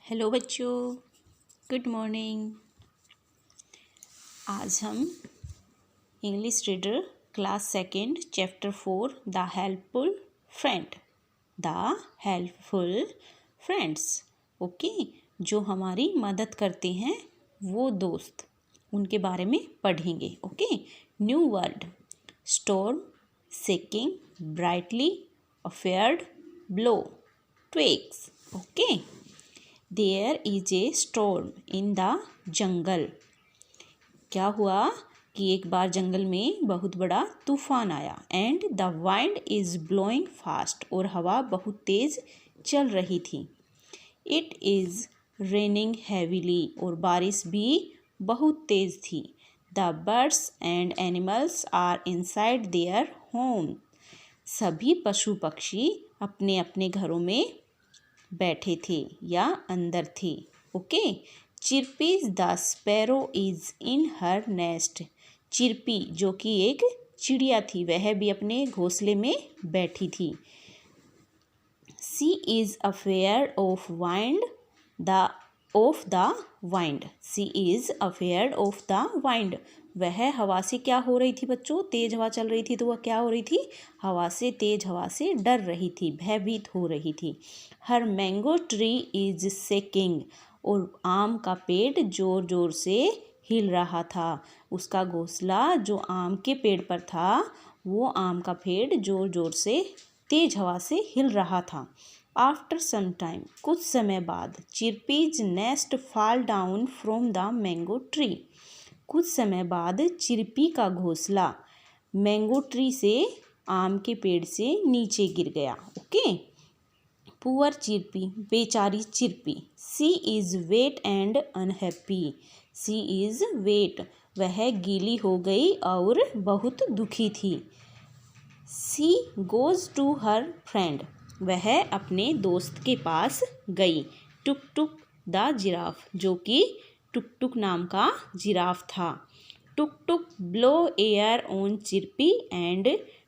Hello बच्चों, good morning. आज हम English reader class second chapter 4 the helpful friend the helpful friends okay, जो हमारी मदद करते हैं वो दोस्त, उनके बारे में पढ़ेंगे। Okay, new word storm, shaking, brightly, afraid, blow, twigs. Okay, there is a storm in the jungle. क्या हुआ कि एक बार जंगल में बहुत बड़ा तूफान आया। And the wind is blowing fast, और हवा बहुत तेज चल रही थी। इट इज रेनिंग हैवीली, और बारिश भी बहुत तेज थी। The birds and animals are inside their home. सभी पशु पक्षी अपने अपने घरों में बैठे थे या अंदर थे। Okay, Chirpy the sparrow is in her nest. Chirpy जो कि एक चिड़िया थी, वह भी अपने घोंसले में बैठी थी। She is afraid of wind the wind. She is afraid of the wind. वह हवा से क्या हो रही थी बच्चों? तेज हवा चल रही थी, तो वह क्या हो रही थी? तेज हवा से डर रही थी, भयभीत हो रही थी। हर मैंगो ट्री इज शेकिंग, और आम का पेड़ जोर जोर से हिल रहा था। उसका घोंसला जो आम के पेड़ पर था, वो आम का पेड़ जोर जोर से तेज हवा से हिल रहा था। आफ्टर सम टाइम, कुछ समय बाद, Chirpy's nest fall down from the mango tree. कुछ समय बाद चिरपी का घोंसला मैंगो ट्री से, आम के पेड़ से नीचे गिर गया। ओके, पुअर चिरपी, बेचारी Chirpy. She is wet and unhappy. She is wet, वह गीली हो गई और बहुत दुखी थी। She goes to her friend, वह अपने दोस्त के पास गई। टुक टुक द जिराफ, जो कि टुक टुक नाम का जिराफ था। Tuk Tuk blow air on Chirpy and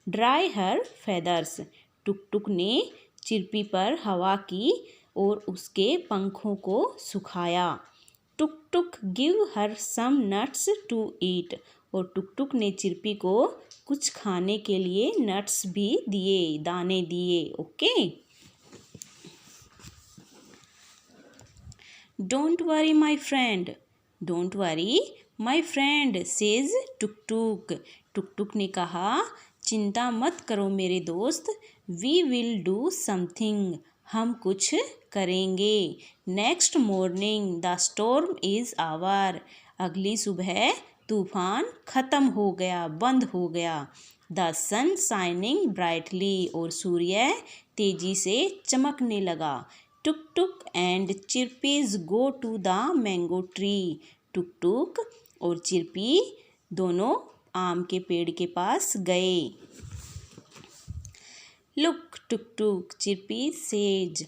dry her feathers. Tuk Tuk ने चिरपी पर हवा की और उसके पंखों को सुखाया। Tuk Tuk give her some nuts to eat, और टुक टुक ने चिरपी को कुछ खाने के लिए नट्स भी दिए, दाने दिए। Okay, don't worry my friend, don't worry my friend says Tuk Tuk. Tuk Tuk ने कहा, चिंता मत करो मेरे दोस्त। वी विल डू समथिंग, हम कुछ करेंगे। Next morning the storm is over. अगली सुबह तूफान खत्म हो गया, बंद हो गया। द सन शाइनिंग ब्राइटली, और सूर्य तेजी से चमकने लगा। Tuk Tuk and Chirpy's go to the mango tree. Tuk Tuk और चिरपी दोनों आम के पेड़ के पास गए। लुक टुक टुक, चिरपी सेज।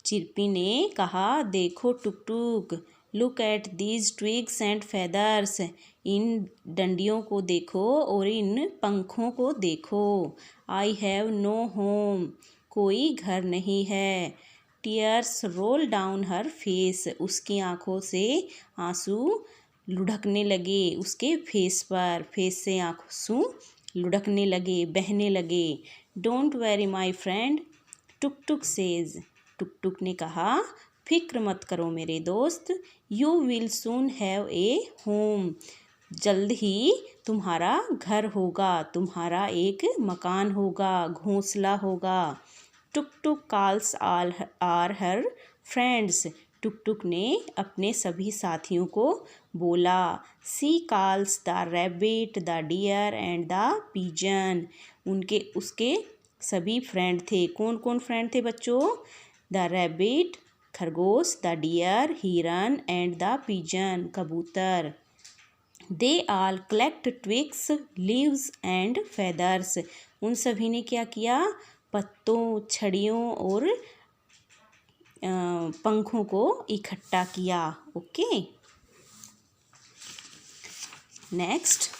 चिरपी ने कहा, देखो Tuk Tuk. Look at these twigs and feathers, इन डंडियों को देखो और इन पंखों को देखो। आई हैव नो होम, कोई घर नहीं है। टीयर्स रोल डाउन हर फेस, उसकी आंखों से आंसू लुढ़कने लगे उसके फेस पर। फेस से आंसू लुढ़कने लगे, बहने लगे। Don't worry my friend, Tuk Tuk says. Tuk Tuk ने कहा, फिक्र मत करो मेरे दोस्त। You will soon have a home, जल्द ही तुम्हारा घर होगा, तुम्हारा एक मकान होगा, घोंसला होगा। Tuk Tuk calls all are her friends. Tuk Tuk ने अपने सभी साथियों को बोला। She calls the rabbit, the deer and the pigeon. उसके सभी फ्रेंड थे। कौन कौन फ्रेंड थे बच्चों? द रैबिट खरगोश, द डियर हिरन एंड द पिजन कबूतर। They all collect twigs, leaves and feathers. उन सभी ने क्या किया? पत्तों, छड़ियों और पंखों को इकट्ठा किया। Okay, next,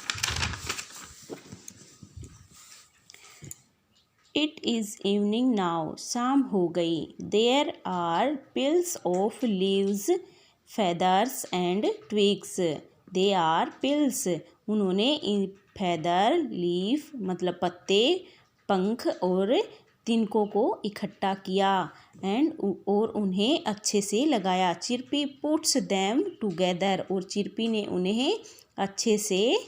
it is evening now, शाम हो गई। There are piles of leaves, feathers and twigs. They are piles, उन्होंने फेदर, लीफ मतलब पत्ते, पंख और तिनकों को इकट्ठा किया एंड और उन्हें अच्छे से लगाया। चिरपी पुट्स देम टुगेदर, और चिरपी ने उन्हें अच्छे से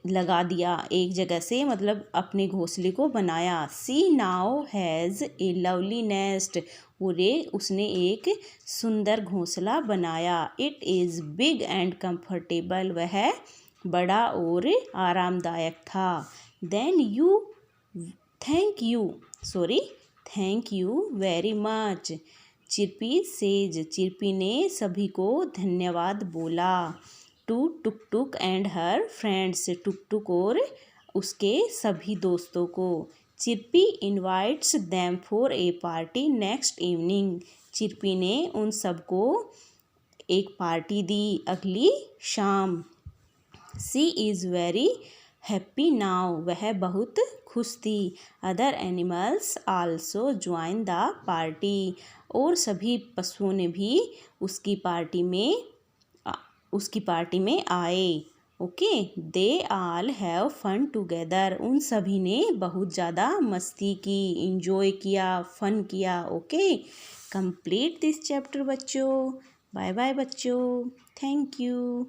लगा दिया एक जगह से, मतलब अपने घोंसले को बनाया। She now has a lovely nest, और उसने एक सुंदर घोंसला बनाया। It is big and comfortable, वह बड़ा और आरामदायक था। Thank you very much, Chirpy says, Chirpy ने सभी को धन्यवाद बोला। To Tuk Tuk and her friends, Tuk Tuk और उसके सभी दोस्तों को। Chirpy invites them for a party next evening, Chirpy ने उन सबको एक पार्टी दी अगली शाम। She is very happy now, वह बहुत खुश थी। Other animals also join the party, और सभी पशुओं ने भी उसकी पार्टी में आए। Okay, they all have fun together, उन सभी ने बहुत ज़्यादा मस्ती की, इंजॉय किया, फन किया। ओके, कंप्लीट दिस चैप्टर बच्चों। बाय बाय बच्चों, थैंक यू।